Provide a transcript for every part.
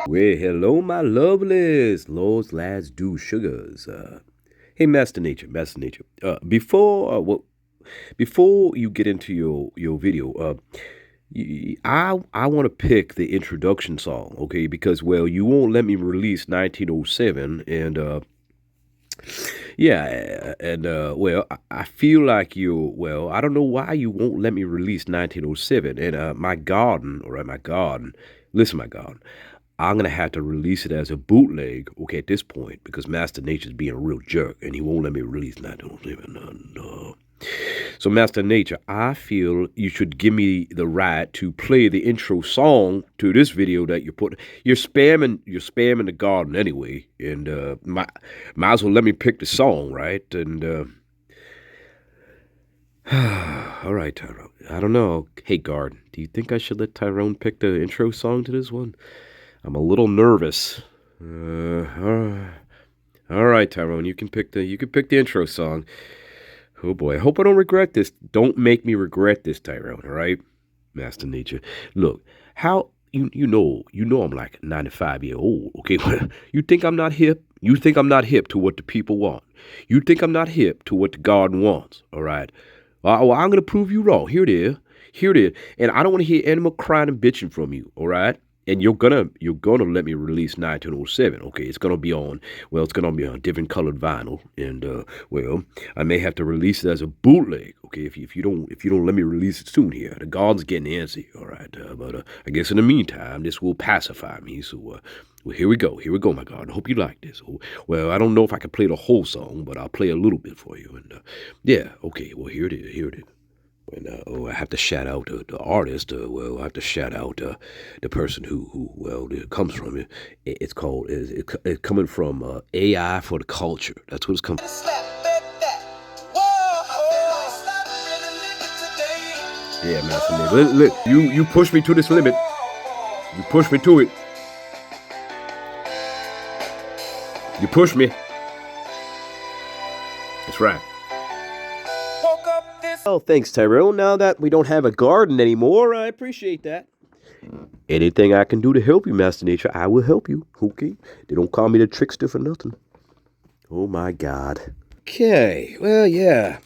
Well, hello, my lovelies, lords, lads, do sugars. Hey, Master Nature, Master Nature. Before you get into your video, I want to pick the introduction song, okay? Because well, you won't let me release 1907, and yeah, and well, I feel like you. Well, I don't know why you won't let me release 1907, and my garden, all right, my garden. Listen, my garden. I'm gonna have to release it as a bootleg, okay, at this point, because Master Nature's being a real jerk, and he won't let me release 1907. No. So, Master Nature, I feel you should give me the right to play the intro song to this video that you're putting. You're spamming the garden anyway, and might as well let me pick the song, right? And all right, Tyrone. I don't know. Hey, garden, do you think I should let Tyrone pick the intro song to this one? I'm a little nervous. All right, Tyrone, you can pick the intro song. Oh boy, I hope I don't regret this. Don't make me regret this, Tyrone. All right, Master Nature. Look, how you know I'm like 95 year old. Okay, you think I'm not hip? You think I'm not hip to what the people want? You think I'm not hip to what the garden wants? All right. Well, I'm gonna prove you wrong. Here it is. Here it is. And I don't want to hear any more crying and bitching from you. All right. And you're gonna let me release 1907. Okay, it's gonna be on different colored vinyl, and well, I may have to release it as a bootleg. Okay, if you don't let me release it soon here, the guard's getting antsy. All right, but I guess in the meantime, this will pacify me. So well, here we go, my God. I hope you like this. Oh, well, I don't know if I can play the whole song, but I'll play a little bit for you. And yeah, okay. Well, here it is. Here it is. And I have to shout out the artist. Well, I have to shout out the person who well, it comes from it. It's called it's coming from AI for the culture. That's what it's coming. Yeah, Master Nick. You push me to this limit. You push me to it. You push me. That's right. Oh, thanks, Tyrone. Now that we don't have a garden anymore, I appreciate that. Anything I can do to help you, Master Nature, I will help you. Okay? They don't call me the Trickster for nothing. Oh, my God. Okay. Well, yeah.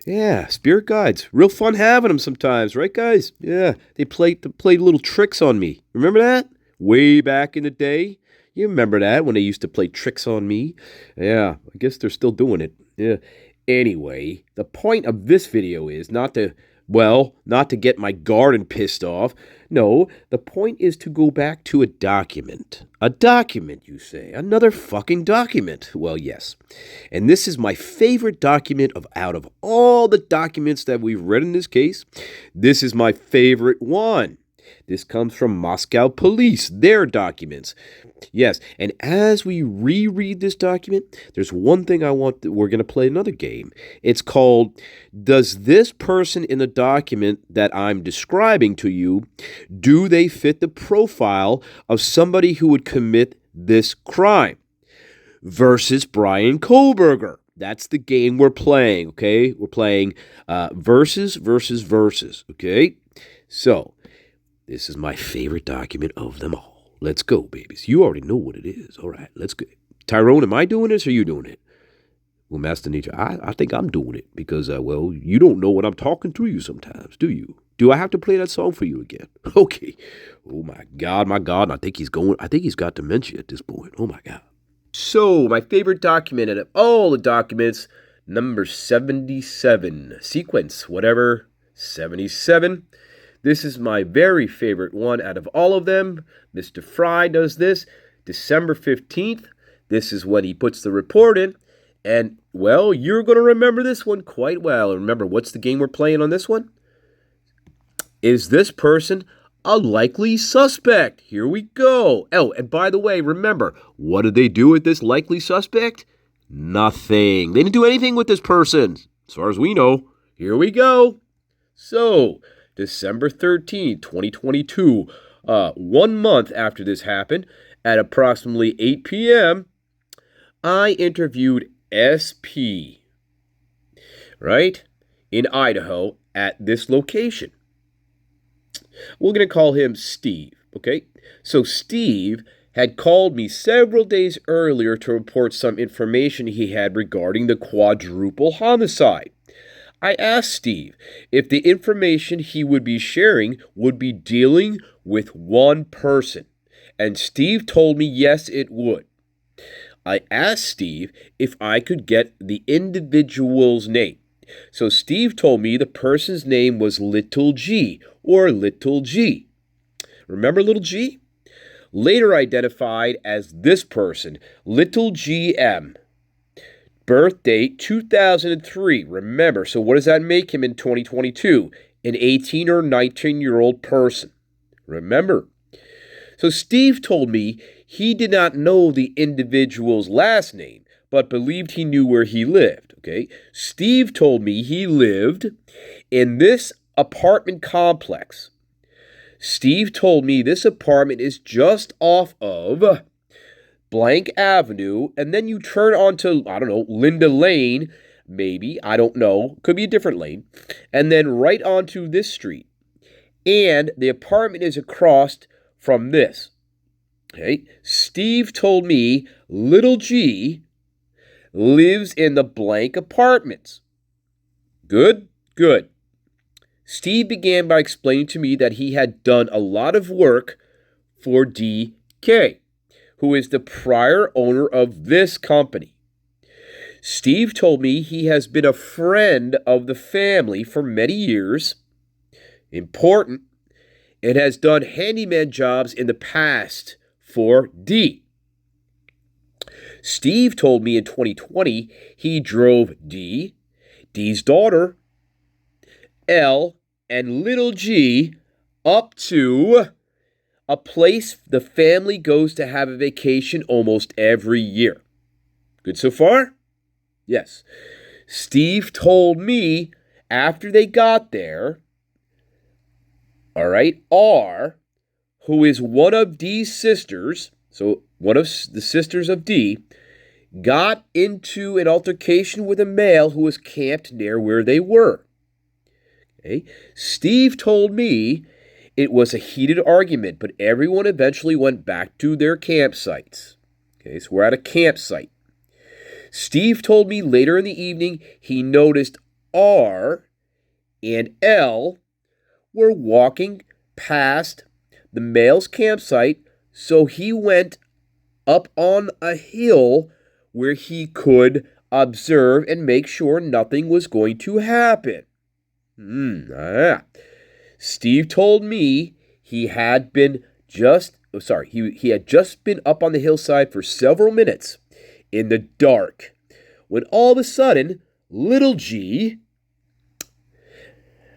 Yeah, spirit guides. Real fun having them sometimes, right, guys? Yeah, they played little tricks on me. Remember that? Way back in the day? You remember that when they used to play tricks on me? Yeah, I guess they're still doing it. Yeah. Anyway, the point of this video is not to get my garden pissed off. No, the point is to go back to a document. A document, you say? Another fucking document. Well, yes. And this is my favorite document out of all the documents that we've read in this case. This is my favorite one. This comes from Moscow Police, their documents. Yes, and as we reread this document, there's one thing we're going to play another game. It's called, does this person in the document that I'm describing to you, do they fit the profile of somebody who would commit this crime? Versus Brian Kohlberger. That's the game we're playing, okay? We're playing versus, okay? So, this is my favorite document of them all. Let's go, babies. You already know what it is. All right, let's go. Tyrone, am I doing this or are you doing it? Well, Master Nature, I think I'm doing it because, well, you don't know when I'm talking to you sometimes, do you? Do I have to play that song for you again? Okay. Oh, my God. I think he's got dementia at this point. Oh, my God. So, my favorite document out of all the documents, number 77. Sequence, whatever, 77. This is my very favorite one out of all of them. Mr. Fry does this December 15th. This is when he puts the report in. And, well, you're going to remember this one quite well. Remember, what's the game we're playing on this one? Is this person a likely suspect? Here we go. Oh, and by the way, remember, what did they do with this likely suspect? Nothing. They didn't do anything with this person, as far as we know. Here we go. So, December 13th, 2022, 1 month after this happened, at approximately 8 p.m., I interviewed SP, right, in Idaho at this location. We're going to call him Steve, okay? So Steve had called me several days earlier to report some information he had regarding the quadruple homicide. I asked Steve if the information he would be sharing would be dealing with one person, and Steve told me yes, it would. I asked Steve if I could get the individual's name. So Steve told me the person's name was Little G, or Little G. Remember Little G? Later identified as this person, Little GM. Birth date 2003. Remember, so what does that make him in 2022? An 18 or 19-year-old person. Remember. So Steve told me he did not know the individual's last name, but believed he knew where he lived. Okay? Steve told me he lived in this apartment complex. Steve told me this apartment is just off of blank Avenue, and then you turn onto, I don't know, Linda Lane, maybe, I don't know, could be a different lane, and then right onto this street. And the apartment is across from this. Okay, Steve told me Little G lives in the blank apartments. Good, good. Steve began by explaining to me that he had done a lot of work for DK, who is the prior owner of this company. Steve told me he has been a friend of the family for many years, important, and has done handyman jobs in the past for D. Steve told me in 2020 he drove D, D's daughter, L, and Little G up to a place the family goes to have a vacation almost every year. Good so far? Yes. Steve told me after they got there, all right, R, who is one of D's sisters, so one of the sisters of D, got into an altercation with a male who was camped near where they were. Okay. Steve told me it was a heated argument, but everyone eventually went back to their campsites. Okay, so we're at a campsite. Steve told me later in the evening he noticed R and L were walking past the male's campsite, so he went up on a hill where he could observe and make sure nothing was going to happen. Steve told me he had just been up on the hillside for several minutes in the dark when all of a sudden Little G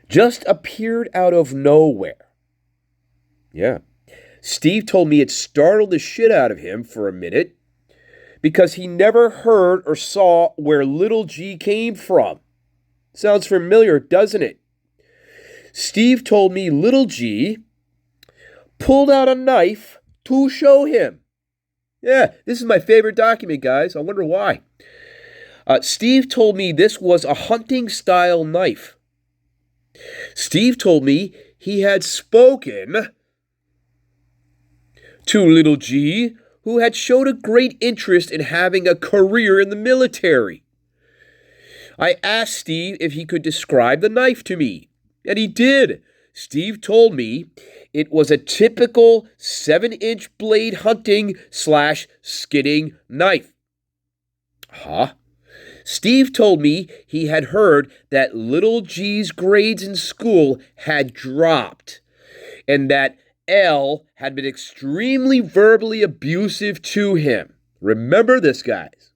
just appeared out of nowhere. Yeah. Steve told me it startled the shit out of him for a minute because he never heard or saw where Little G came from. Sounds familiar, doesn't it? Steve told me Little G pulled out a knife to show him. Yeah, this is my favorite document, guys. I wonder why. Steve told me this was a hunting-style knife. Steve told me he had spoken to Little G, who had showed a great interest in having a career in the military. I asked Steve if he could describe the knife to me, and he did. Steve told me it was a typical 7-inch blade hunting/skinning knife. Huh? Steve told me he had heard that Little G's grades in school had dropped and that L had been extremely verbally abusive to him. Remember this, guys?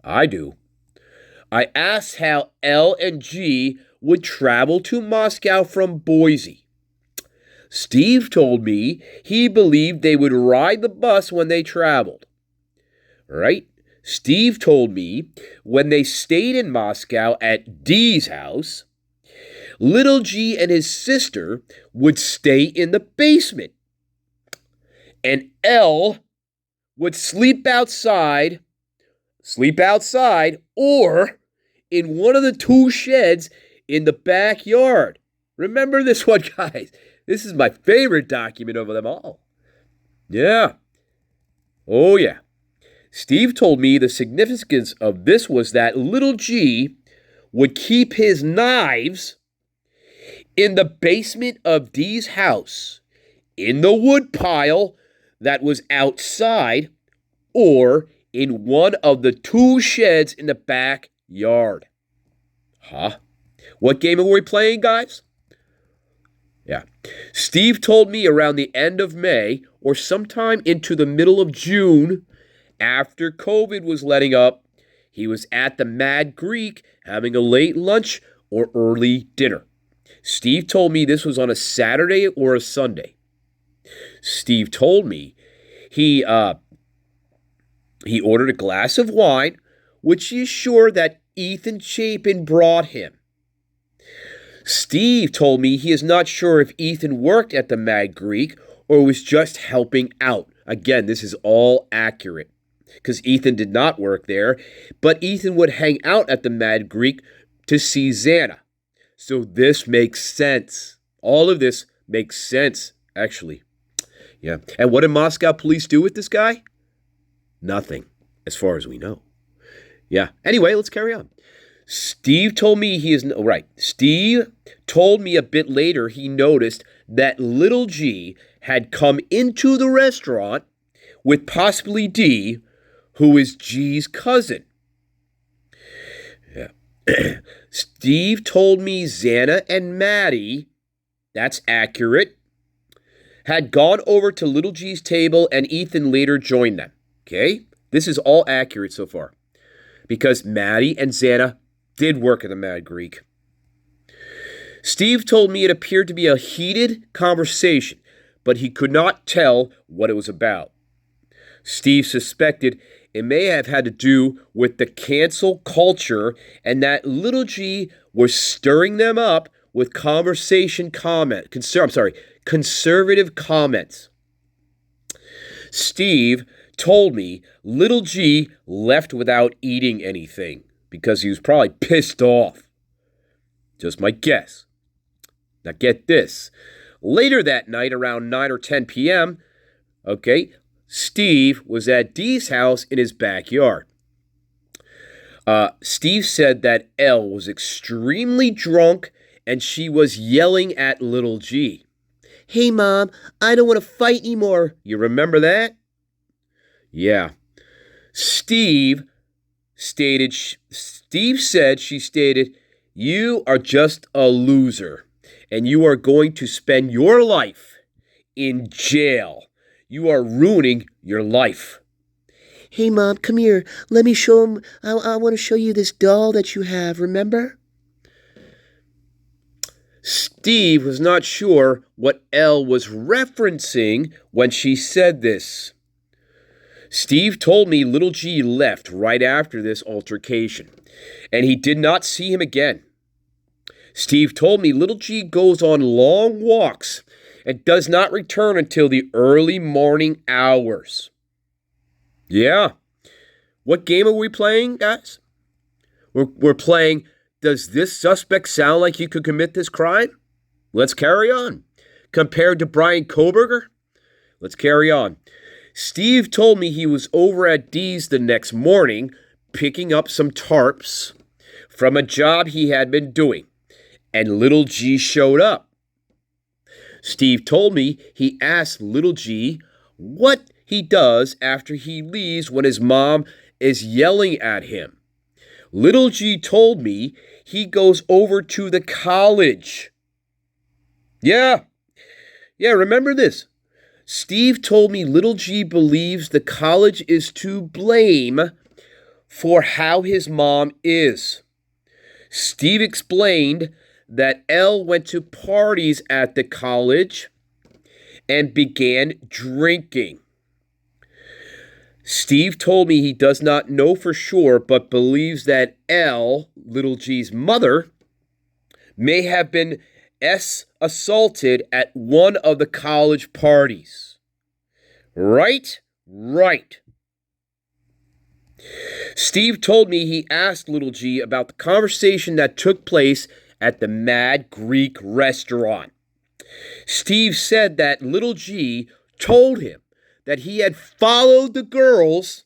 I do. I asked how L and G would travel to Moscow from Boise. Steve told me he believed they would ride the bus when they traveled. Right? Steve told me when they stayed in Moscow at D's house, Little G and his sister would stay in the basement. And L would sleep outside, or in one of the two sheds in the backyard. Remember this one, guys. This is my favorite document of them all. Yeah. Oh, yeah. Steve told me the significance of this was that little G would keep his knives in the basement of Dee's house, in the wood pile that was outside, or in one of the two sheds in the backyard. Huh? What game are we playing, guys? Yeah. Steve told me around the end of May or sometime into the middle of June, after COVID was letting up, he was at the Mad Greek having a late lunch or early dinner. Steve told me this was on a Saturday or a Sunday. Steve told me he ordered a glass of wine, which he is sure that Ethan Chapin brought him. Steve told me he is not sure if Ethan worked at the Mad Greek or was just helping out. Again, this is all accurate because Ethan did not work there, but Ethan would hang out at the Mad Greek to see Xana. So this makes sense. All of this makes sense, actually. Yeah. And what did Moscow police do with this guy? Nothing, as far as we know. Yeah. Anyway, let's carry on. Steve told me Steve told me a bit later he noticed that little G had come into the restaurant with possibly D, who is G's cousin. Yeah. Steve told me Xana and Maddie, that's accurate, had gone over to little G's table and Ethan later joined them. Okay? This is all accurate so far. Because Maddie and Xana did work at the Mad Greek. Steve told me it appeared to be a heated conversation, but he could not tell what it was about. Steve suspected it may have had to do with the cancel culture and that little G was stirring them up with conservative comments. Steve told me little G left without eating anything because he was probably pissed off. Just my guess. Now get this. Later that night, around 9 or 10 p.m., Steve was at Dee's house in his backyard. Steve said that Elle was extremely drunk and she was yelling at little G. Hey, Mom, I don't want to fight anymore. You remember that? Yeah. Steve said she stated, you are just a loser and you are going to spend your life in jail. You are ruining your life. Hey, Mom, come here. Let me show him. I want to show you this doll that you have, remember? Steve was not sure what Elle was referencing when she said this. Steve told me little G left right after this altercation, and he did not see him again. Steve told me little G goes on long walks and does not return until the early morning hours. Yeah. What game are we playing, guys? We're playing, does this suspect sound like he could commit this crime? Let's carry on. Compared to Brian Koberger? Let's carry on. Steve told me he was over at Dee's the next morning picking up some tarps from a job he had been doing, and little G showed up. Steve told me he asked little G what he does after he leaves when his mom is yelling at him. Little G told me he goes over to the college. Yeah, remember this. Steve told me little G believes the college is to blame for how his mom is. Steve explained that Elle went to parties at the college and began drinking. Steve told me he does not know for sure, but believes that Elle, little G's mother, may have been assaulted at one of the college parties. Right? Right. Steve told me he asked little G about the conversation that took place at the Mad Greek restaurant. Steve said that little G told him that he had followed the girls,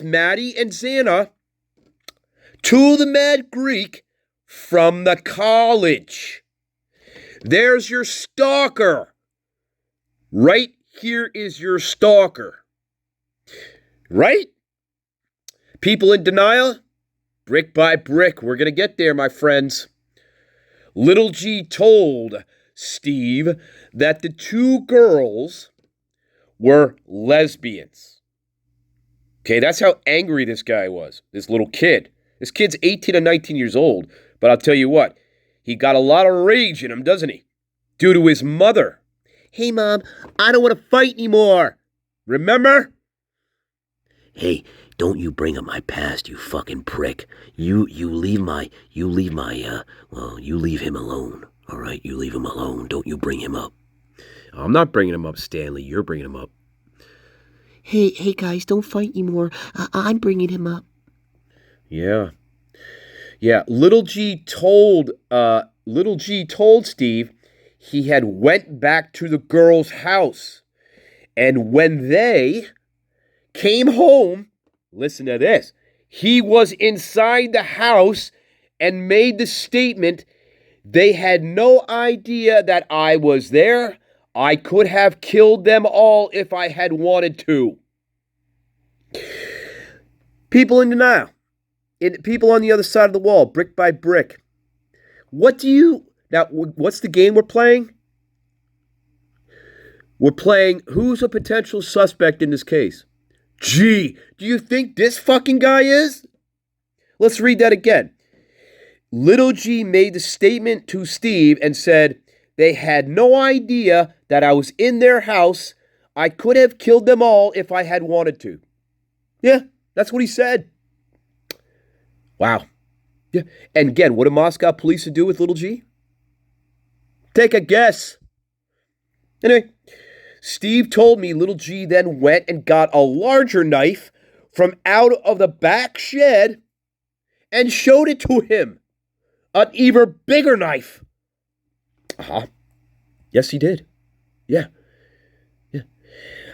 Maddie and Xana, to the Mad Greek from the college. There's your stalker. Right here is your stalker. Right? People in denial? Brick by brick. We're going to get there, my friends. Little G told Steve that the two girls were lesbians. Okay, that's how angry this guy was, this little kid. This kid's 18 or 19 years old, but I'll tell you what, he got a lot of rage in him, doesn't he? Due to his mother. Hey, Mom, I don't want to fight anymore. Remember? Hey, don't you bring up my past, you fucking prick. You leave him alone. All right, you leave him alone. Don't you bring him up. I'm not bringing him up, Stanley. You're bringing him up. Hey guys, don't fight anymore. I'm bringing him up. Yeah. Little G told Steve he had went back to the girl's house, and when they came home, listen to this, he was inside the house and made the statement, "They had no idea that I was there. I could have killed them all if I had wanted to." People in denial. People on the other side of the wall, brick by brick. What's the game we're playing? We're playing who's a potential suspect in this case. Gee, do you think this fucking guy is? Let's read that again. Little G made the statement to Steve and said, "They had no idea that I was in their house. I could have killed them all if I had wanted to." Yeah, that's what he said. Wow. Yeah. And again, what do Moscow police do with Little G? Take a guess. Anyway, Steve told me Little G then went and got a larger knife from out of the back shed and showed it to him. An even bigger knife. Yes, he did. Yeah.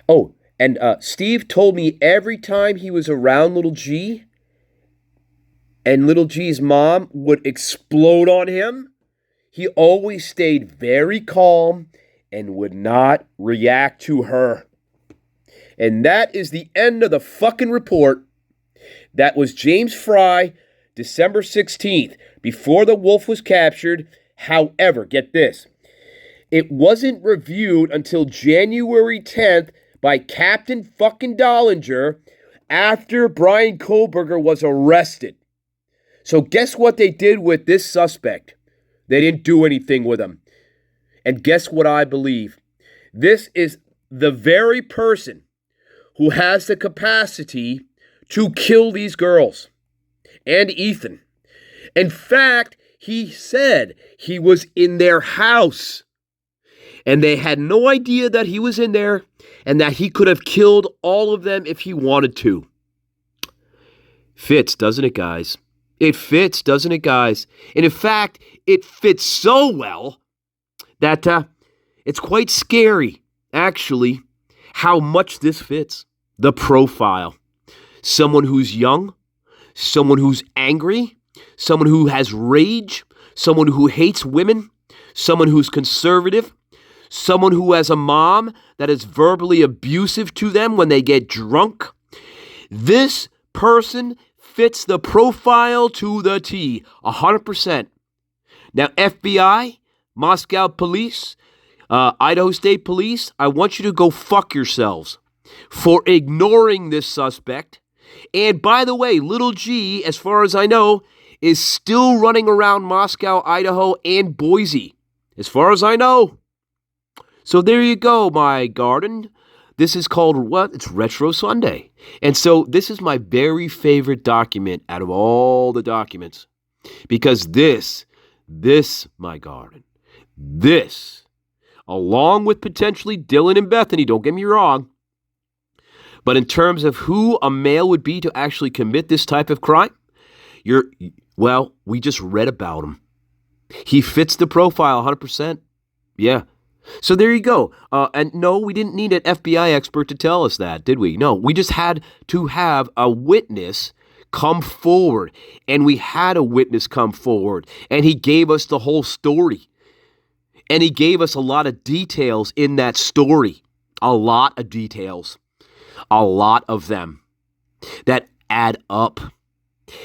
Oh, and Steve told me every time he was around Little G and Little G's mom would explode on him, he always stayed very calm and would not react to her. And that is the end of the fucking report. That was James Fry, December 16th, before the wolf was captured. However, get this, it wasn't reviewed until January 10th by Captain fucking Dollinger after Brian Kohlberger was arrested. So guess what they did with this suspect? They didn't do anything with him. And guess what I believe? This is the very person who has the capacity to kill these girls and Ethan. In fact, he said he was in their house and they had no idea that he was in there and that he could have killed all of them if he wanted to. Fits, doesn't it, guys? It fits, doesn't it, guys? And in fact, it fits so well that it's quite scary, actually, how much this fits. The profile. Someone who's young, someone who's angry, someone who has rage, someone who hates women, someone who's conservative, someone who has a mom that is verbally abusive to them when they get drunk. This person fits the profile to the T, 100%. Now, FBI, Moscow police, Idaho State Police, I want you to go fuck yourselves for ignoring this suspect. And by the way, Little G, as far as I know, is still running around Moscow, Idaho, and Boise, as far as I know. So there you go, my garden. This is called what? It's Retro Sunday. And so this is my very favorite document out of all the documents. Because this, my garden, this, along with potentially Dylan and Bethany, don't get me wrong, but in terms of who a male would be to actually commit this type of crime, we just read about him. He fits the profile 100%. Yeah. So there you go. And no, we didn't need an FBI expert to tell us that, did we? No, we just had to have a witness come forward. And we had a witness come forward. And he gave us the whole story. And he gave us a lot of details in that story. A lot of details. A lot of them that add up.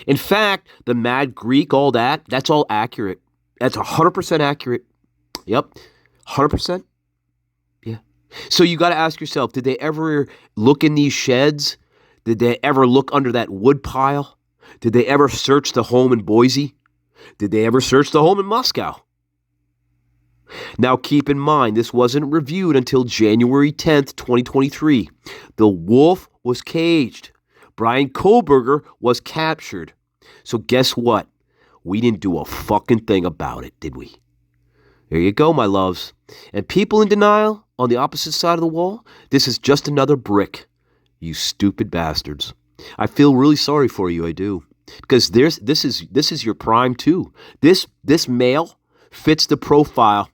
In fact, the Mad Greek, all that, that's all accurate. That's 100% accurate. Yep. 100%? Yeah. So you got to ask yourself, did they ever look in these sheds? Did they ever look under that wood pile? Did they ever search the home in Boise? Did they ever search the home in Moscow? Now keep in mind, this wasn't reviewed until January 10th, 2023. The wolf was caged. Brian Kohlberger was captured. So guess what? We didn't do a fucking thing about it, did we? There you go, my loves. And people in denial on the opposite side of the wall, this is just another brick. You stupid bastards. I feel really sorry for you, I do. Because this is your prime too. This male fits the profile.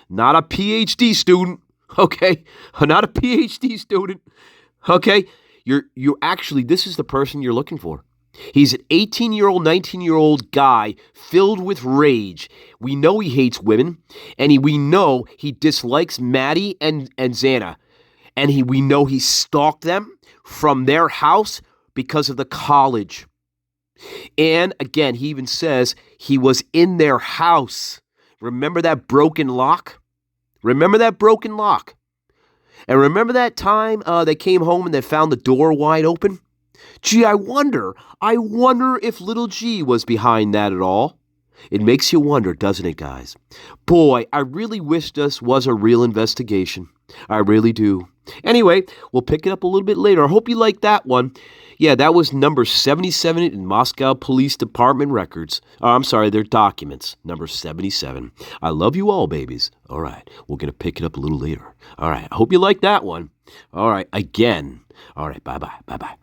Not a PhD student, okay? Not a PhD student, okay? You're actually, this is the person you're looking for. He's an 18-year-old, 19-year-old guy filled with rage. We know he hates women, and we know he dislikes Maddie and Xana. And we know he stalked them from their house because of the college. And again, he even says he was in their house. Remember that broken lock? Remember that broken lock? And remember that time they came home and they found the door wide open? Gee, I wonder if little G was behind that at all. It makes you wonder, doesn't it, guys? Boy, I really wish this was a real investigation. I really do. Anyway, we'll pick it up a little bit later. I hope you liked that one. Yeah, that was number 77 in Moscow Police Department records. I'm sorry, their documents. Number 77. I love you all, babies. All right, we're going to pick it up a little later. All right, I hope you liked that one. All right, again. All right, bye-bye, bye-bye.